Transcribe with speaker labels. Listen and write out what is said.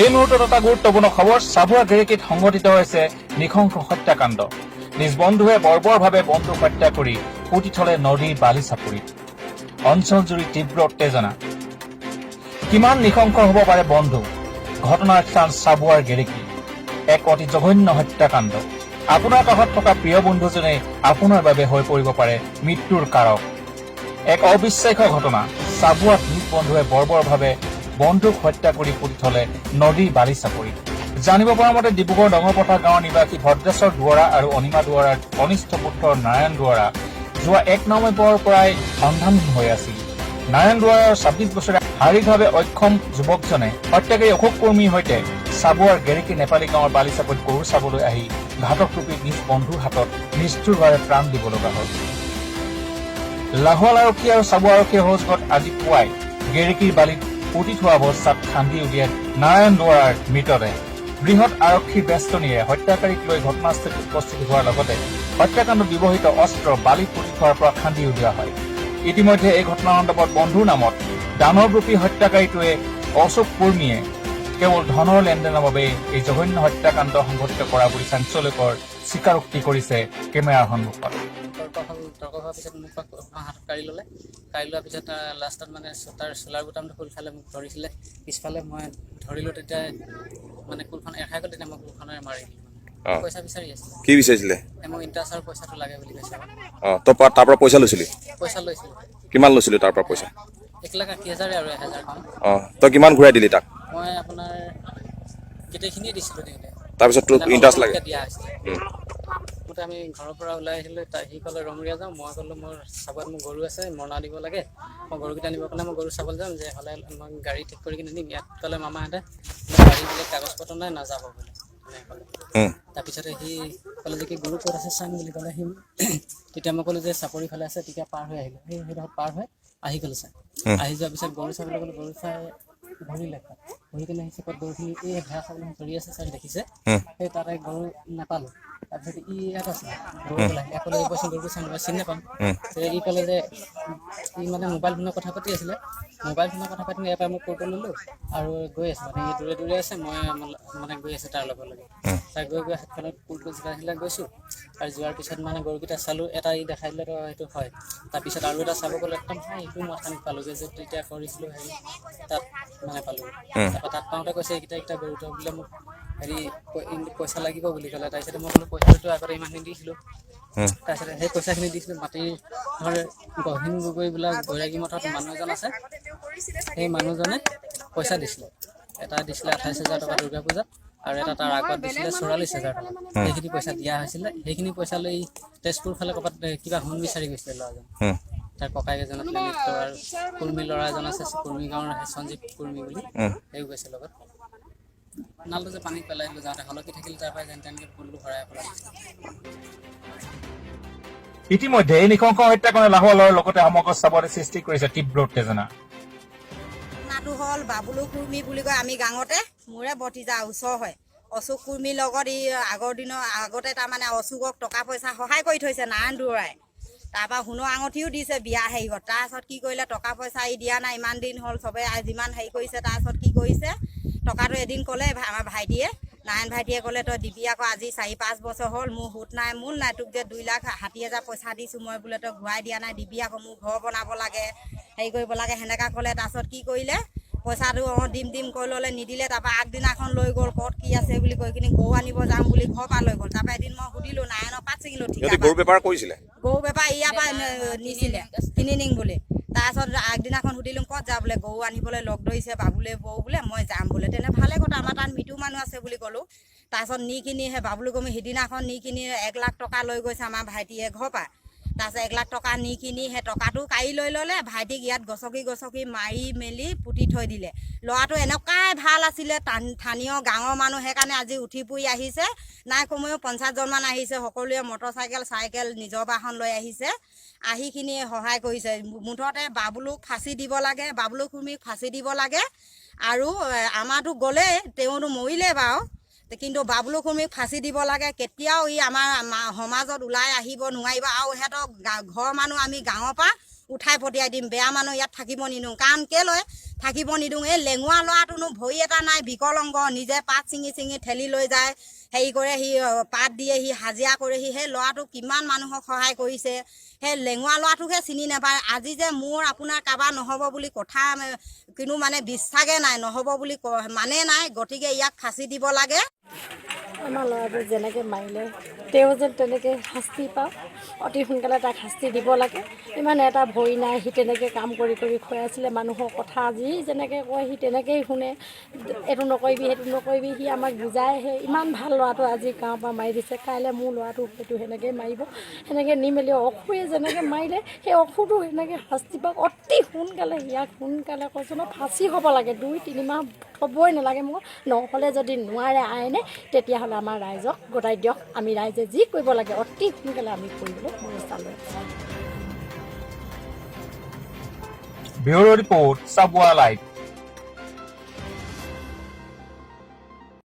Speaker 1: এই মুহূৰ্তত এটা গুৰুত্বপূৰ্ণ খবৰ চাবুৱা গেৰেকীত সংঘটিত হৈছে নৃশংস হত্যাকাণ্ড নিজ বন্ধুৱে বৰ্বৰভাৱে বন্ধুক হত্যা কৰি পুতি থলে নদীৰ বালি চাপৰিত অঞ্চলজুৰি তীব্ৰ উত্তেজনা কিমান নৃশংস হ'ব পাৰে বন্ধু ঘটনাৰ স্থান চাবুৱাৰ গেৰেকী এক অতি জঘন্য হত্যাকাণ্ড আপোনাৰ কাষত থকা প্ৰিয় বন্ধুজনে আপোনাৰ বাবে হৈ পৰিব পাৰে মৃত্যুৰ কাৰক এক অবিশ্বাস্য ঘটনা চাবুৱাত নিজ বন্ধুৱে বৰ্বৰভাৱে বন্ধুক হত্যা কৰি পুতি থলে নদীৰ বালি চাপৰিত জানিব পৰা মতে ডিব্ৰুগড় ডঙৰপথাৰ গাঁৱৰ নিবাসী ভদ্ৰেশ্বৰ দুৱৰা আৰু অনিমা দুৱৰাৰ কনিষ্ঠ পুত্ৰ নাৰায়ণ দুৱৰা যোৱা 1 নৱেম্বৰৰ পৰাই সন্ধানহীন হৈ আছিল নাৰায়ণ দুৱৰাৰ 26 বছৰীয়া শাৰীৰিকভাৱে অক্ষম যুৱকজনে হত্যাকাৰী অশোক কৰ্মীৰ সৈতে চাবুৱাৰ গেৰেকী নেপালী গাঁৱৰ বালিচাপৰিত গৰু চাবলৈ আহি ঘাতক ৰূপী নিজ বন্ধুৰ হাতত নিষ্ঠুৰভাৱে প্ৰাণ দিব লগা হ'ল লাহোৱাল আৰক্ষী আৰু চাবুৱা আৰক্ষীৰ সহযোগত আজি পুৱাই গেৰেকীৰ বালিত পুতি থোৱা অৱস্থাত খান্দি উলিয়াই নাৰায়ণ দুৱৰাৰ মৃতদেহ বৃহৎ আৰক্ষীৰ বেষ্টনীৰে হত্যাকাৰীক লৈ ঘটনাস্থলীত উপস্থিত হোৱাৰ লগতে হত্যাকাণ্ডত ব্যৱহৃত অস্ত্ৰ বালিত পুতি থোৱাৰ পৰা খান্দি উলিওৱা হয় ইতিমধ্যে এই ঘটনা সন্দৰ্ভত বন্ধুৰ নামত দানৱৰূপী হত্যাকাৰীটোৱে অশোক কুৰ্মীয়ে কেৱল ধনৰ লেনদেনৰ বাবে এই জঘন্য হত্যাকাণ্ড সংঘটিত কৰা বুলি চাঞ্চল্যকৰ স্বীকাৰোক্তি কৰিছে কেমেৰাৰ সন্মুখত
Speaker 2: তৰ্ক হোৱাৰ পিছত মোক হাতত কাঢ়ি ল'লে কাঢ়ি লোৱাৰ পিছত লাষ্টত মানে তাৰ চোলাৰ বুটামটো খোলখালে মোক ধৰিছিলে পিছফালে মই ধৰিলোঁ তেতিয়া মানে কুলখন এখাই গ'ল তেতিয়া মই কুলখনেৰে মাৰি দিলোঁ পইচা বিচাৰি আছিলে
Speaker 3: কি বিচাৰিছিলে
Speaker 2: মোক ইণ্টাৰেষ্টৰ পইচাটো লাগে বুলি কৈছে
Speaker 3: তই তাৰ পৰা পইচা লৈছিলি
Speaker 2: পইচা লৈছিলোঁ
Speaker 3: কিমান লৈছিলি তাৰ পৰা পইচা
Speaker 2: 1,80,000 আৰু 1,000 কম
Speaker 3: তই কিমান ঘূৰাই দিলি তাক
Speaker 2: মই আপোনাৰ গোটেইখিনিয়ে দিছিলোঁ তেখেতে
Speaker 3: তাৰপিছত তোক ইণ্টাৰেষ্ট লাগে
Speaker 2: দিয়া হৈছিলে গোটেই আমি ঘৰৰ পৰা ওলাই আহিলোঁ সি ক'লে ৰমৰীয়া যাওঁ মই ক'লোঁ মোৰ চাবত মোৰ গৰু আছে মৰণা দিব লাগে মই গৰুকেইটা নিবৰ কাৰণে মই গৰু চাবলৈ যাম যে হ'লে মই গাড়ী ঠিক কৰি কিনে নিম ইয়াত ক'লে মামাহঁতে গাড়ী বোলে কাগজ পত্ৰ নাই নাযাব বোলে তাৰপিছতে সি ক'লে যে কি গৰু ক'ত আছে চাম বুলি ক'লে সি তেতিয়া মই ক'লোঁ যে চাপৰি ফালে আছে তেতিয়া পাৰ হৈ আহিলোঁ সেইডোখৰত পাৰ হৈ আহি গ'লোঁ চাই আহি যোৱাৰ পিছত গৰু চাবলৈ গ'লোঁ গৰু চাই ধৰিলে ধৰি কিনে আহিছে ক'ত গৰুখিনি এই ঘাঁহ চাবলৈ ধৰি আছে চাই দেখিছে সেই তাতে গৰু নাপালোঁ তাৰপিছত ই ইয়াত আছে গৰু ক'লে ইয়াক ক'লে কৈছোঁ গৰুটো চাম চিনি নাপাম ই ক'লে যে ই মানে মোবাইল ফোনত কথা পাতি আছিলে মোবাইল ফোনত কথা পাতি ইয়াৰ পৰা মই ফটো ল'লোঁ আৰু গৈ আছোঁ মানে ই দূৰে দূৰে আছে মই মানে গৈ আছোঁ তাৰ লগে লগে তাই গৈ হাতখনত কুলটো জিকাইছিলে গৈছোঁ আৰু যোৱাৰ পিছত মানে গৰুকেইটা চালোঁ এটা ই দেখাই দিলে তো সেইটো হয় তাৰপিছত আৰু এটা চাব গ'লে একদম এইটো মাথানি পালোঁগৈ যে তেতিয়া কৰিছিলোঁ হেৰি তাত মানে পালোঁ তাৰপৰা তাত পাওঁতে কৈছে এইকেইটা গৰুটো বোলে মোক হেৰি পইচা লাগিব বুলি ক'লে তাৰপিছতে মই বোলো পইচাটো আগতে ইমানখিনি দিছিলোঁ তাৰপিছতে সেই পইচাখিনি দিছিলোঁ মাটিৰ ধৰ গহীন গগৈ বোলা বৈৰাগী মঠত মানুহ এজন আছে সেই মানুহজনে পইচা দিছিলে এটা দিছিলে 28,000 টকা দুৰ্গা পূজাত আৰু এটা তাৰ আগত দিছিলে 44,000 টকা সেইখিনি পইচা দিয়া হৈছিলে সেইখিনি পইচা লৈ তেজপুৰ ফালে ক'ৰবাত কিবা সোণ বিচাৰি গৈছিলে ল'ৰাজন তাৰ ককাইক এজন আছিলে নৃত্য আৰু কুৰ্মী ল'ৰা এজন আছে কুৰ্মী গাঁৱৰ সঞ্জীৱ কুৰ্মী বুলি সেইও গৈছে লগত নালটো যে পানীত পেলাই দিলোঁ যাওঁতে হলকি থাকিলে তাৰ পৰাই যেন তেনেকৈ ফুলটো ভৰাই পেলাই
Speaker 1: ইতিমধ্যে এই নৃশংস হত্যাকাণ্ডে লাহোৱালৰ লগতে সমগ্ৰ চাবুৱাতে সৃষ্টি কৰিছে তীব্ৰ উত্তেজনা
Speaker 4: নাটো হ'ল বাবুলু কুৰ্মী বুলি কয় আমি গাঁৱতে মোৰে ভতিজা ওচৰ হয় অশোক কুৰ্মীৰ লগত ই আগৰ দিনৰ আগতে তাৰমানে অশোকক টকা পইচা সহায় কৰি থৈছে নাৰায়ণ দুৱৰাই তাৰপৰা সোণৰ আঙঠিও দিছে বিয়া হেৰিত তাৰপাছত কি কৰিলে টকা পইচা ই দিয়া নাই ইমান দিন হ'ল চবে যিমান হেৰি কৰিছে তাৰপাছত কি কৰিছে টকাটো এদিন ক'লে আমাৰ ভাইটিয়ে নাৰায়ণ ভাইটিয়ে ক'লে তই দিবি আকৌ আজি 4-5 বছৰ হ'ল মোৰ সুত নাই মূল নাই তোক যে 2,60,000 পইচা দিছোঁ মই বোলে তই ঘূৰাই দিয়া নাই দিবি আকৌ মোৰ ঘৰ বনাব লাগে হেৰি কৰিব লাগে সেনেকা ক'লে তাৰপাছত কি কৰিলে পইচাটো দিম কৈ ল'লে নিদিলে তাৰপৰা আগদিনাখন লৈ গ'ল ক'ত কি আছে বুলি কৈ কিনি গৰু আনিব যাম বুলি ঘৰৰ পৰা লৈ গ'ল তাৰপৰা এদিন মই সুধিলোঁ নাৰায়ণৰ পাত ছিঙিলোঁ ঠিক
Speaker 3: গৰু বেপাৰ কৰিছিলে
Speaker 4: গৰু বেপাৰ ইয়াৰ পৰা নিছিলে কিনি নিম বুলি তাৰপাছত আগদিনাখন সুধিলোঁ ক'ত যা বোলে গৰু আনিবলৈ লগ ধৰিছে বাবুলে বৌ বোলে মই যাম বোলে তেনে ভালে কথা আমাৰ তাত মৃত্যু মানুহ আছে বুলি ক'লোঁ তাৰপাছত নি কিনি সেই বাবুলু কমি সিদিনাখন নি কিনি 1 লাখ টকা লৈ গৈছে আমাৰ ভাইটিয়ে ঘৰৰ পৰা তাৰপিছত 1 লাখ টকা নি কিনি সেই টকাটো কাঢ়ি লৈ ল'লে ভাইটিক ইয়াত গছকি মাৰি মেলি পুতি থৈ দিলে ল'ৰাটো এনেকুৱাই ভাল আছিলে স্থানীয় গাঁৱৰ মানুহ সেইকাৰণে আজি উঠি পুৰি আহিছে নাই কমেও 50জনমান আহিছে সকলোৱে মটৰচাইকেল চাইকেল নিজৰ বাহন লৈ আহিছে আহি কিনি সহায় কৰিছে মুঠতে বাবুলুক ফাঁচি দিব লাগে বাবুলু কুৰ্মীক ফাঁচি দিব লাগে আৰু আমাৰতো গ'লে তেওঁতো মৰিলে বাৰু কিন্তু বাবুলু কুৰ্মীক ফাঁচি দিব লাগে কেতিয়াও ই আমাৰ সমাজত ওলাই আহিব নোৱাৰিব আৰু সিহঁতক ঘৰৰ মানুহ আমি গাঁৱৰ পৰা উঠাই পঠিয়াই দিম বেয়া মানুহ ইয়াত থাকিব নিদিওঁ কাৰণ কেলৈ থাকিব নিদিওঁ এই লেঙুৰা ল'ৰাটোনো ভৰি এটা নাই বিকলংগ নিজে পাত ছিঙি ঠেলি লৈ যায় হেৰি কৰে সি পাত দিয়ে সি হাজিৰা কৰেহি সেই ল'ৰাটোক কিমান মানুহক সহায় কৰিছে সেই লেঙুৰা ল'ৰাটোকহে চিনি নাপায় আজি যে মোৰ আপোনাৰ কাৰোবাৰ নহ'ব বুলি কথা কিন্তু মানে বিশ্বাসে নাই নহ'ব বুলি মানে নাই গতিকে ইয়াক ফাঁচি দিব লাগে
Speaker 5: আমাৰ ল'ৰাটো যেনেকৈ মাৰিলে তেওঁ যেন তেনেকৈ শাস্তি পাওক অতি সোনকালে তাক শাস্তি দিব লাগে ইমান এটা ভয় নাই সি তেনেকৈ কাম কৰি খুৱাই আছিলে মানুহৰ কথা যি যেনেকৈ কয় সি তেনেকৈয়ে শুনে এইটো নকৰিবি সেইটো নকৰিবি সি আমাক বুজাই সেই ইমান ভাল ল'ৰাটো আজি গাঁৱৰ পৰা মাৰি দিছে কাইলৈ মোৰ ল'ৰাটো সেইটো সেনেকৈ মাৰিব সেনেকৈ নি মেলি অসুৰে যেনেকৈ মাৰিলে সেই অসুৰটো সেনেকৈ শাস্তি পাওক অতি সোনকালে ইয়াক সোনকালে কৈছোঁ মই ফাঁচি হ'ব লাগে 2-3 মাহ হ'বই নালাগে মোক নহ'লে যদি নোৱাৰে আইনে তেতিয়াহ'লে আমাৰ ৰাইজক গোটাই দিয়ক আমি ৰাইজে যি কৰিব লাগে অতি সোনকালে আমি কৰিবলৈ ব্যৱস্থা লৈ আছোঁ
Speaker 1: ব্যুৰো ৰিপৰ্ট চাবুৱা লাইভ